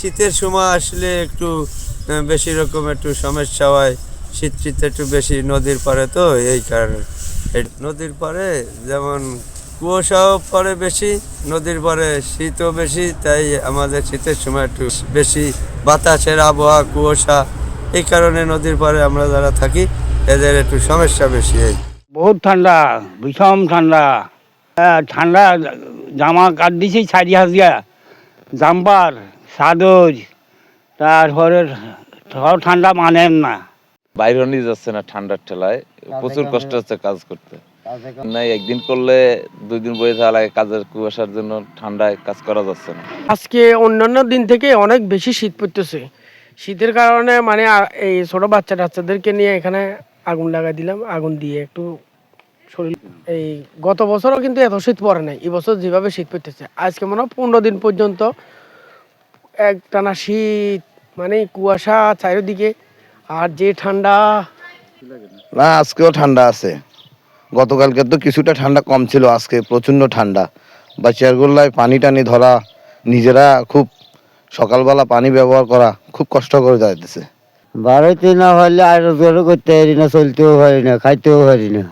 শীতের সময় আসলে একটু বেশি রকম একটু সমস্যা হয়। শীত একটু বেশি নদীর পাড়ে, তো এই কারণে এই নদীর পাড়ে যেমন কুয়াশাও পড়ে বেশি, নদীর পাড়ে শীতও বেশি, তাই আমাদের শীতের সময় একটু বেশি বাতাসের আবহাওয়া, কুয়াশা, এই কারণে নদীর পাড়ে আমরা যারা থাকি এদের একটু সমস্যা বেশি। এই বহুত ঠান্ডা, ভীষণ ঠান্ডা। ঠান্ডা জামা কাট দিছি 4,000 জাম্পার, চাদর, তারপরে সব ঠান্ডা মানেন না। বাইরে নিয়ে যাচ্ছে না ঠান্ডার ঠেলায়, প্রচুর কষ্ট হচ্ছে কাজ করতে। নাই একদিন করলে 2 দিন বয়ে থাকা লাগে, কাজের কুয়াশার জন্য ঠান্ডায় কাজ করা যাচ্ছে না। আজকে অন্যান্য দিন থেকে অনেক বেশি শীত পড়তেছে। শীতের কারণে মানে এই ছোট বাচ্চাদেরকে নিয়ে এখানে আগুন লাগাই দিলাম। আগুন দিয়ে একটু শরীর, এই গত বছরও কিন্তু এত শীত পড়ে নাই, এবছর যেভাবে শীত পড়তেছে আজকে মনে হয় 15 দিন পর্যন্ত একটানা শীত, মানে কুয়াশা চারিদিকে, আর যে ঠান্ডা। না, আজকেও ঠান্ডা আছে। গতকালকে তো কিছুটা ঠান্ডা কম ছিল, আজকে প্রচণ্ড ঠান্ডা। বা চেয়ারগুলোয় পানি টানি ধরা, নিজেরা খুব সকালবেলা পানি ব্যবহার করা খুব কষ্ট করে যাইতেছে। বাড়িতে না হলে আর জোরও করতে পারি না, চলতেও পারি না, খাইতেও পারি না।